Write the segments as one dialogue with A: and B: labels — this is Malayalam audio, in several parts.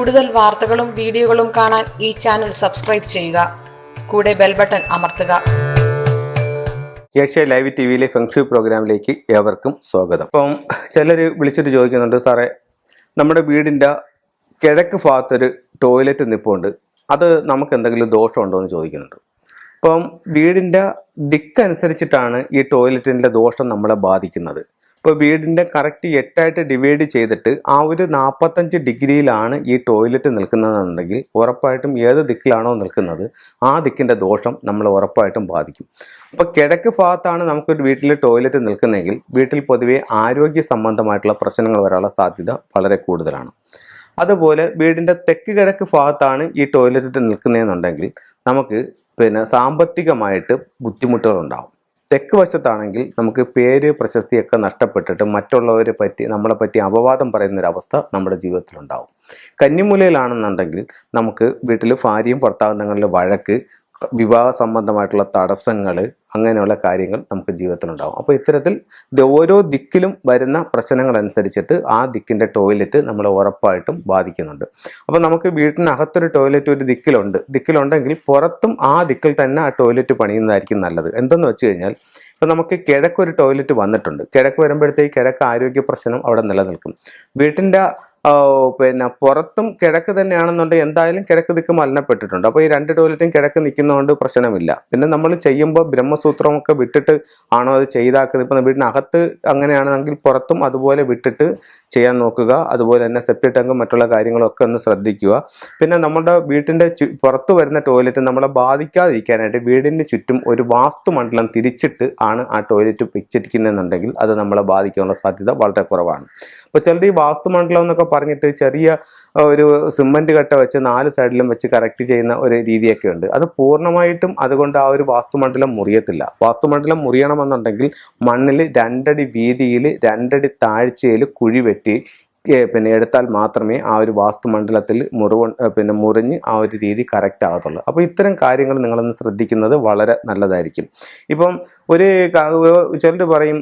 A: കൂടുതൽ വാർത്തകളും വീഡിയോകളും കാണാൻ ഈ ചാനൽ സബ്സ്ക്രൈബ് ചെയ്യുക. കൂടെ ബെൽ ബട്ടൺ അമർത്തുക.
B: ഏഷ്യ ലൈവ് ടിവിയിലെ ഫെങ്ഷു പ്രോഗ്രാമിലേക്ക് ഏവർക്കും സ്വാഗതം. അപ്പം ചിലർ വിളിച്ചിട്ട് ചോദിക്കുന്നുണ്ട്, സാറേ നമ്മുടെ വീടിൻ്റെ കിഴക്ക് ഭാഗത്തൊരു ടോയ്ലറ്റ് നിൽപ്പുണ്ട്, അത് നമുക്ക് എന്തെങ്കിലും ദോഷമുണ്ടോ എന്ന് ചോദിക്കുന്നുണ്ട്. അപ്പം വീടിൻ്റെ ദിക്കനുസരിച്ചിട്ടാണ് ഈ ടോയ്ലറ്റിൻ്റെ ദോഷം നമ്മളെ ബാധിക്കുന്നത്. ഇപ്പോൾ വീടിൻ്റെ കറക്റ്റ് 8ആയിട്ട് ഡിവൈഡ് ചെയ്തിട്ട് ആ ഒരു 45 ഡിഗ്രിയിലാണ് ഈ ടോയ്ലറ്റ് നിൽക്കുന്നതെന്നുണ്ടെങ്കിൽ ഉറപ്പായിട്ടും ഏത് ദിക്കിലാണോ നിൽക്കുന്നത് ആ ദിക്കിൻ്റെ ദോഷം നമ്മൾ ഉറപ്പായിട്ടും ബാധിക്കും. അപ്പോൾ കിഴക്ക് ഭാഗത്താണ് നമുക്കൊരു വീട്ടിൽ ടോയ്ലറ്റ് നിൽക്കുന്നതെങ്കിൽ വീട്ടിൽ പൊതുവേ ആരോഗ്യ സംബന്ധമായിട്ടുള്ള പ്രശ്നങ്ങൾ വരാനുള്ള സാധ്യത വളരെ കൂടുതലാണ്. അതുപോലെ വീടിൻ്റെ തെക്ക് കിഴക്ക് ഭാഗത്താണ് ഈ ടോയ്ലറ്റ് നിൽക്കുന്നതെന്നുണ്ടെങ്കിൽ നമുക്ക് സാമ്പത്തികമായിട്ട് ബുദ്ധിമുട്ടുകളുണ്ടാവും. തെക്ക് വശത്താണെങ്കിൽ നമുക്ക് പേര് പ്രശസ്തിയൊക്കെ നഷ്ടപ്പെട്ടിട്ട് മറ്റുള്ളവരെ പറ്റി നമ്മളെ പറ്റി അപവാദം പറയുന്നൊരവസ്ഥ നമ്മുടെ ജീവിതത്തിലുണ്ടാവും. കന്നിമൂലയിലാണെന്നുണ്ടെങ്കിൽ നമുക്ക് വീട്ടിൽ ഭാര്യയും ഭർത്താവും തമ്മിലുള്ള വഴക്ക്, വിവാഹ സംബന്ധമായിട്ടുള്ള തടസ്സങ്ങൾ, അങ്ങനെയുള്ള കാര്യങ്ങൾ നമുക്ക് ജീവിതത്തിലുണ്ടാകും. അപ്പോൾ ഇത്തരത്തിൽ ഓരോ ദിക്കിലും വരുന്ന പ്രശ്നങ്ങൾ അനുസരിച്ചിട്ട് ആ ദിക്കിൻ്റെ ടോയ്ലറ്റ് നമ്മളെ ഉറപ്പായിട്ടും ബാധിക്കുന്നുണ്ട്. അപ്പോൾ നമുക്ക് വീട്ടിനകത്തൊരു ടോയ്ലറ്റ് ഒരു ദിക്കിലുണ്ടെങ്കിൽ പുറത്തും ആ ദിക്കിൽ തന്നെ ആ ടോയ്ലറ്റ് പണിയുന്നതായിരിക്കും നല്ലത്. എന്തെന്ന് വെച്ച് കഴിഞ്ഞാൽ ഇപ്പോൾ നമുക്ക് കിഴക്കൊരു ടോയ്ലറ്റ് വന്നിട്ടുണ്ട്, കിഴക്ക് വരുമ്പോഴത്തേക്ക് കിഴക്ക് ആരോഗ്യ പ്രശ്നം അവിടെ നിലനിൽക്കും. വീട്ടിൻ്റെ പുറത്തും കിഴക്ക് തന്നെയാണെന്നുണ്ടെങ്കിൽ എന്തായാലും കിഴക്ക് ദിക്ക് മലിനപ്പെട്ടിട്ടുണ്ട്. അപ്പോൾ ഈ 2 ടോയ്ലറ്റും കിഴക്ക് നിൽക്കുന്നതുകൊണ്ട് പ്രശ്നമില്ല. പിന്നെ നമ്മൾ ചെയ്യുമ്പോൾ ബ്രഹ്മസൂത്രമൊക്കെ വിട്ടിട്ട് ആണോ അത് ചെയ്താക്കുന്നത്. ഇപ്പോൾ വീടിനകത്ത് അങ്ങനെയാണെങ്കിൽ പുറത്തും അതുപോലെ വിട്ടിട്ട് ചെയ്യാൻ നോക്കുക. അതുപോലെ തന്നെ സെപ്റ്റിക് ടാങ്കും മറ്റുള്ള കാര്യങ്ങളൊക്കെ ഒന്ന് ശ്രദ്ധിക്കുക. പിന്നെ നമ്മുടെ വീട്ടിൻ്റെ പുറത്ത് വരുന്ന ടോയ്ലറ്റ് നമ്മളെ ബാധിക്കാതിരിക്കാനായിട്ട് വീടിന് ചുറ്റും ഒരു വാസ്തുമണ്ഡലം തിരിച്ചിട്ട് ആണ് ആ ടോയ്ലറ്റ് വെച്ചിരിക്കുന്നതെന്നുണ്ടെങ്കിൽ അത് നമ്മളെ ബാധിക്കാനുള്ള സാധ്യത വളരെ കുറവാണ്. അപ്പോൾ ചിലർ ഈ വാസ്തുമണ്ഡലം എന്നൊക്കെ പറഞ്ഞിട്ട് ചെറിയ ഒരു സിമൻറ്റ് കട്ട വെച്ച് 4 സൈഡിലും വെച്ച് കറക്റ്റ് ചെയ്യുന്ന ഒരു രീതിയൊക്കെ ഉണ്ട്. അത് പൂർണ്ണമായിട്ടും അതുകൊണ്ട് ആ ഒരു വാസ്തുമണ്ഡലം മുറിയത്തില്ല. വാസ്തുമണ്ഡലം മുറിയണമെന്നുണ്ടെങ്കിൽ മണ്ണിൽ 2 അടി വീതിയിൽ 2 അടി താഴ്ചയിൽ കുഴി വെട്ടി എടുത്താൽ മാത്രമേ ആ ഒരു വാസ്തുമണ്ഡലത്തിൽ മുറിഞ്ഞ് ആ ഒരു രീതി കറക്റ്റ് ആകത്തുള്ളൂ. അപ്പോൾ ഇത്തരം കാര്യങ്ങൾ നിങ്ങളൊന്ന് ശ്രദ്ധിക്കുന്നത് വളരെ നല്ലതായിരിക്കും. ഇപ്പം ചിലർ പറയും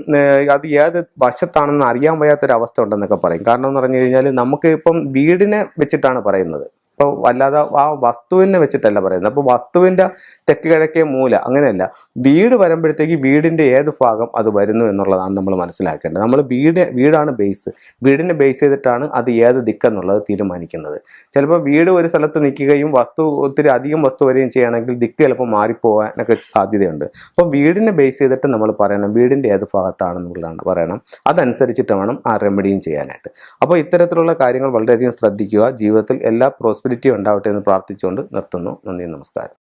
B: അത് ഏത് വശത്താണെന്ന് അറിയാൻ വയ്യാത്തൊരവസ്ഥ ഉണ്ടെന്നൊക്കെ പറയും. കാരണം എന്ന് പറഞ്ഞു കഴിഞ്ഞാൽ നമുക്ക് ഇപ്പം വീടിനെ വെച്ചിട്ടാണ് പറയുന്നത്, അപ്പോൾ അല്ലാതെ ആ വസ്തുവിനെ വെച്ചിട്ടല്ല പറയുന്നത്. അപ്പോൾ വസ്തുവിൻ്റെ തെക്ക് കിഴക്കേ മൂല അങ്ങനെയല്ല, വീട് വരുമ്പോഴത്തേക്ക് വീടിൻ്റെ ഏത് ഭാഗം അത് വരുന്നു എന്നുള്ളതാണ് നമ്മൾ മനസ്സിലാക്കേണ്ടത്. നമ്മൾ വീടാണ് ബേസ്, വീടിനെ ബേസ് ചെയ്തിട്ടാണ് അത് ഏത് ദിക്കെന്നുള്ളത് തീരുമാനിക്കുന്നത്. ചിലപ്പോൾ വീട് ഒരു സ്ഥലത്ത് നിൽക്കുകയും ഒത്തിരി അധികം വസ്തു വരികയും ചെയ്യുകയാണെങ്കിൽ ദിക്ക് ചിലപ്പോൾ മാറിപ്പോകാനൊക്കെ സാധ്യതയുണ്ട്. അപ്പോൾ വീടിനെ ബേസ് ചെയ്തിട്ട് നമ്മൾ പറയണം വീടിൻ്റെ ഏത് ഭാഗത്താണെന്നുള്ളതാണ് പറയണം. അതനുസരിച്ചിട്ട് വേണം ആ റെമഡിയും ചെയ്യാനായിട്ട്. അപ്പോൾ ഇത്തരത്തിലുള്ള കാര്യങ്ങൾ വളരെയധികം ശ്രദ്ധിക്കുക. ജീവിതത്തിൽ എല്ലാ പ്രോസ്പെരിറ്റി ഉണ്ടാവട്ടെ എന്ന് പ്രാർത്ഥിച്ചുകൊണ്ട് നിർത്തുന്നു. നന്ദി, നമസ്കാരം.